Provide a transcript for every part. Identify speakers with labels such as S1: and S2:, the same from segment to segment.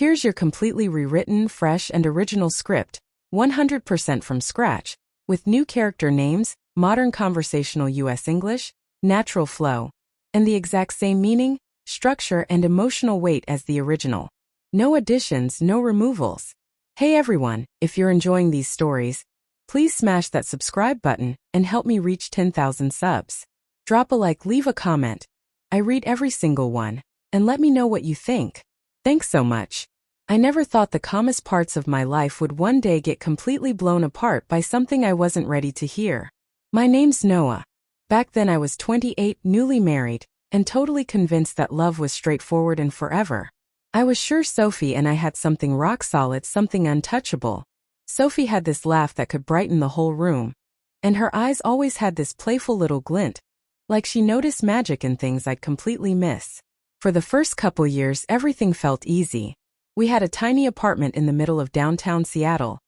S1: Here's your completely rewritten, fresh, and original script, 100% from scratch, with new character names, modern conversational US English, natural flow, and the exact same meaning, structure, and emotional weight as the original. No additions, no removals. Hey everyone, if you're enjoying these stories, please smash that subscribe button and help me reach 10,000 subs. Drop a like, leave a comment. I read every single one, and let me know what you think. Thanks so much. I never thought the calmest parts of my life would one day get completely blown apart by something I wasn't ready to hear. My name's Noah. Back then I was 28, newly married, and totally convinced that love was straightforward and forever. I was sure Sophie and I had something rock solid, something untouchable. Sophie had this laugh that could brighten the whole room, and her eyes always had this playful little glint, like she noticed magic in things I'd completely miss. For the first couple years, everything felt easy. We had a tiny apartment in the middle of downtown Seattle.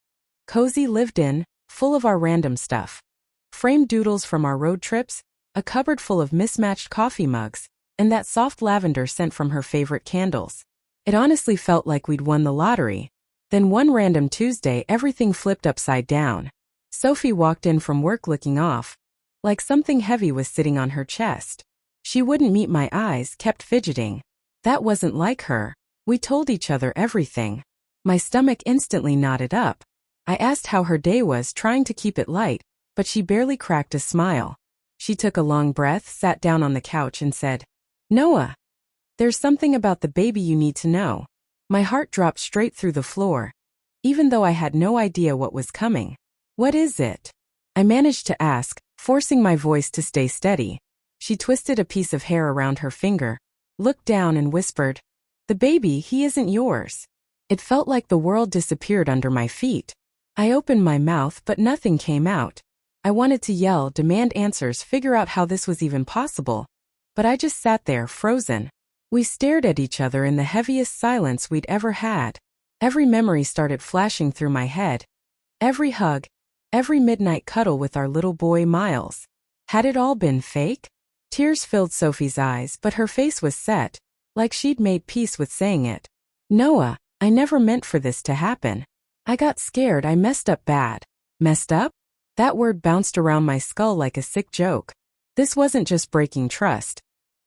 S1: Cozy, lived in, full of our random stuff. Framed doodles from our road trips, a cupboard full of mismatched coffee mugs, and that soft lavender scent from her favorite candles. It honestly felt like we'd won the lottery. Then one random Tuesday, everything flipped upside down. Sophie walked in from work looking off, like something heavy was sitting on her chest. She wouldn't meet my eyes, kept fidgeting. That wasn't like her. We told each other everything. My stomach instantly knotted up. I asked how her day was, trying to keep it light, but she barely cracked a smile. She took a long breath, sat down on the couch and said, "Noah, there's something about the baby you need to know." My heart dropped straight through the floor, even though I had no idea what was coming. "What is it?" I managed to ask, forcing my voice to stay steady. She twisted a piece of hair around her finger, looked down and whispered, "The baby, he isn't yours." It felt like the world disappeared under my feet. I opened my mouth, but nothing came out. I wanted to yell, demand answers, figure out how this was even possible. But I just sat there, frozen. We stared at each other in the heaviest silence we'd ever had. Every memory started flashing through my head. Every hug, every midnight cuddle with our little boy Miles. Had it all been fake? Tears filled Sophie's eyes, but her face was set, like she'd made peace with saying it. "Noah, I never meant for this to happen." I got scared. I messed up bad. Messed up? That word bounced around my skull like a sick joke. This wasn't just breaking trust.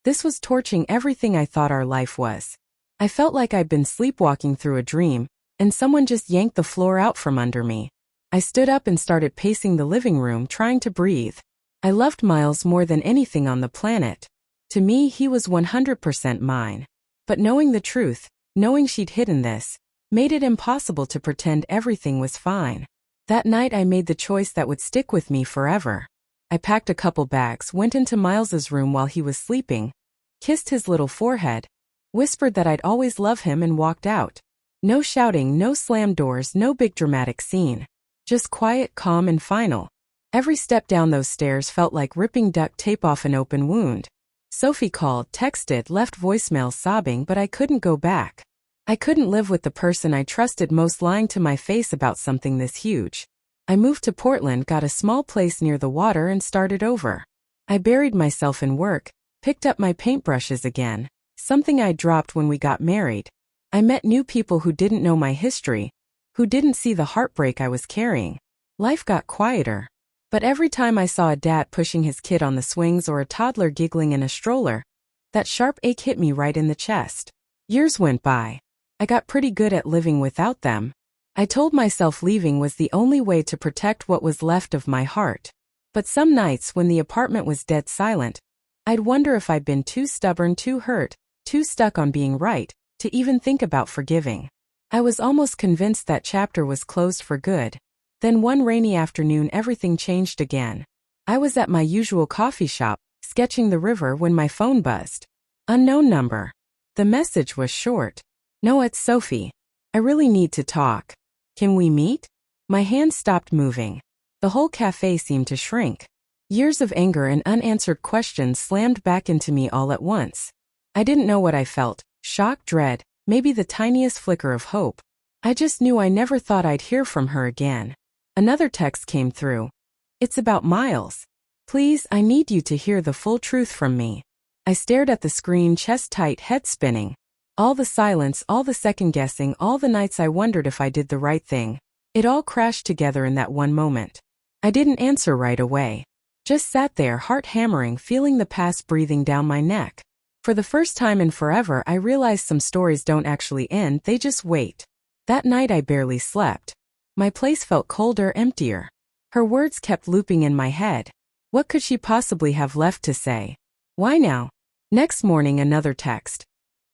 S1: This was torching everything I thought our life was. I felt like I'd been sleepwalking through a dream, and someone just yanked the floor out from under me. I stood up and started pacing the living room, trying to breathe. I loved Miles more than anything on the planet. To me, he was 100% mine. But knowing the truth, knowing she'd hidden this, made it impossible to pretend everything was fine. That night I made the choice that would stick with me forever. I packed a couple bags, went into Miles's room while he was sleeping, kissed his little forehead, whispered that I'd always love him and walked out. No shouting, no slam doors, no big dramatic scene. Just quiet, calm, and final. Every step down those stairs felt like ripping duct tape off an open wound. Sophie called, texted, left voicemails sobbing, but I couldn't go back. I couldn't live with the person I trusted most lying to my face about something this huge. I moved to Portland, got a small place near the water, and started over. I buried myself in work, picked up my paintbrushes again, something I dropped when we got married. I met new people who didn't know my history, who didn't see the heartbreak I was carrying. Life got quieter. But every time I saw a dad pushing his kid on the swings or a toddler giggling in a stroller, that sharp ache hit me right in the chest. Years went by. I got pretty good at living without them. I told myself leaving was the only way to protect what was left of my heart. But some nights when the apartment was dead silent, I'd wonder if I'd been too stubborn, too hurt, too stuck on being right, to even think about forgiving. I was almost convinced that chapter was closed for good. Then one rainy afternoon everything changed again. I was at my usual coffee shop, sketching the river, when my phone buzzed. Unknown number. The message was short. "No, it's Sophie. I really need to talk. Can we meet?" My hands stopped moving. The whole cafe seemed to shrink. Years of anger and unanswered questions slammed back into me all at once. I didn't know what I felt. Shock, dread, maybe the tiniest flicker of hope. I just knew I never thought I'd hear from her again. Another text came through. "It's about Miles. Please, I need you to hear the full truth from me." I stared at the screen, chest tight, head spinning. All the silence, all the second-guessing, all the nights I wondered if I did the right thing. It all crashed together in that one moment. I didn't answer right away. Just sat there, heart hammering, feeling the past breathing down my neck. For the first time in forever, I realized some stories don't actually end, they just wait. That night I barely slept. My place felt colder, emptier. Her words kept looping in my head. What could she possibly have left to say? Why now? Next morning, another text.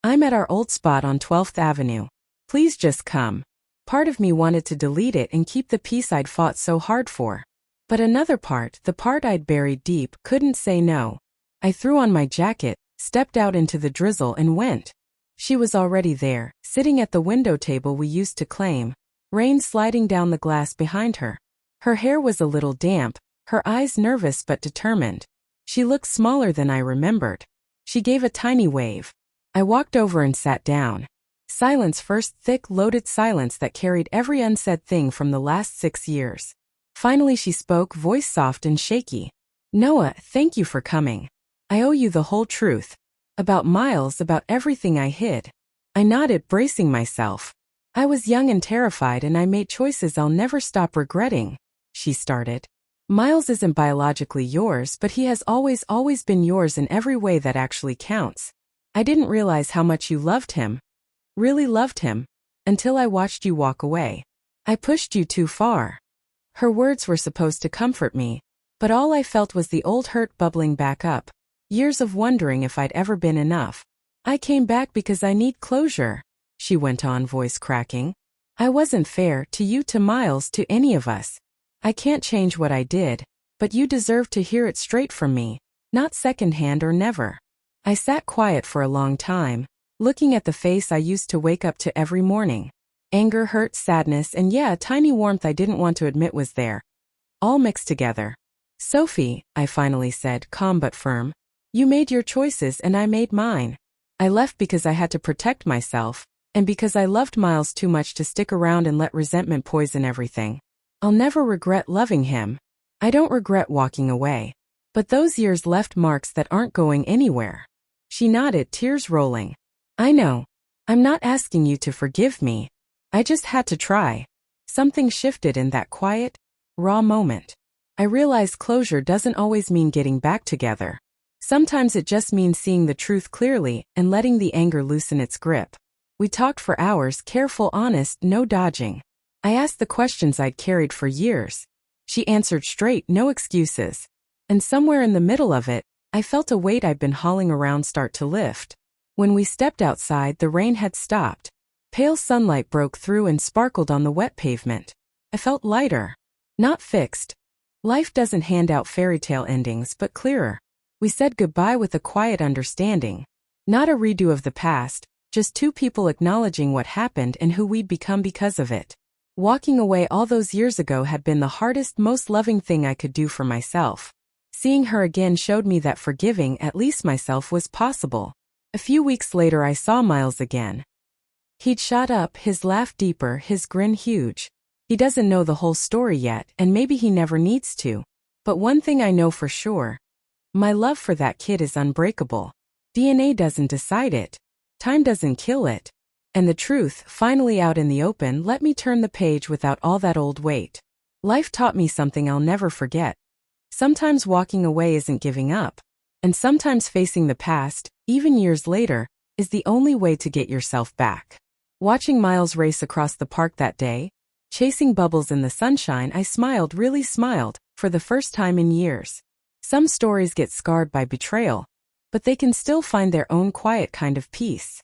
S1: I'm at our old spot on 12th Avenue. Please just come. Part of me wanted to delete it and keep the peace I'd fought so hard for. But another part, the part I'd buried deep, couldn't say no. I threw on my jacket, stepped out into the drizzle and went. She was already there, sitting at the window table we used to claim, rain sliding down the glass behind her. Her hair was a little damp, her eyes nervous but determined. She looked smaller than I remembered. She gave a tiny wave. I walked over and sat down. Silence first, thick, loaded silence that carried every unsaid thing from the last 6 years. Finally she spoke, voice soft and shaky. Noah, thank you for coming. I owe you the whole truth. About Miles, about everything I hid. I nodded, bracing myself. I was young and terrified and I made choices I'll never stop regretting. She started. Miles isn't biologically yours, but he has always been yours in every way that actually counts. I didn't realize how much you loved him. Really loved him. Until I watched you walk away. I pushed you too far. Her words were supposed to comfort me, but all I felt was the old hurt bubbling back up. Years of wondering if I'd ever been enough. I came back because I need closure, she went on, voice cracking. I wasn't fair to you, to Miles, to any of us. I can't change what I did, but you deserve to hear it straight from me, not secondhand or never. I sat quiet for a long time, looking at the face I used to wake up to every morning. Anger, hurt, sadness, and yeah, a tiny warmth I didn't want to admit was there. All mixed together. Sophie, I finally said, calm but firm. You made your choices and I made mine. I left because I had to protect myself, and because I loved Miles too much to stick around and let resentment poison everything. I'll never regret loving him. I don't regret walking away. But those years left marks that aren't going anywhere. She nodded, tears rolling. I know. I'm not asking you to forgive me. I just had to try. Something shifted in that quiet, raw moment. I realized closure doesn't always mean getting back together. Sometimes it just means seeing the truth clearly and letting the anger loosen its grip. We talked for hours, careful, honest, no dodging. I asked the questions I'd carried for years. She answered straight, no excuses. And somewhere in the middle of it, I felt a weight I'd been hauling around start to lift. When we stepped outside, the rain had stopped. Pale sunlight broke through and sparkled on the wet pavement. I felt lighter. Not fixed. Life doesn't hand out fairy tale endings, but clearer. We said goodbye with a quiet understanding. Not a redo of the past, just two people acknowledging what happened and who we'd become because of it. Walking away all those years ago had been the hardest, most loving thing I could do for myself. Seeing her again showed me that forgiving at least myself was possible. A few weeks later I saw Miles again. He'd shot up, his laugh deeper, his grin huge. He doesn't know the whole story yet, and maybe he never needs to. But one thing I know for sure. My love for that kid is unbreakable. DNA doesn't decide it. Time doesn't kill it. And the truth, finally out in the open, let me turn the page without all that old weight. Life taught me something I'll never forget. Sometimes walking away isn't giving up. And sometimes facing the past, even years later, is the only way to get yourself back. Watching Miles race across the park that day, chasing bubbles in the sunshine, I smiled, really smiled, for the first time in years. Some stories get scarred by betrayal, but they can still find their own quiet kind of peace.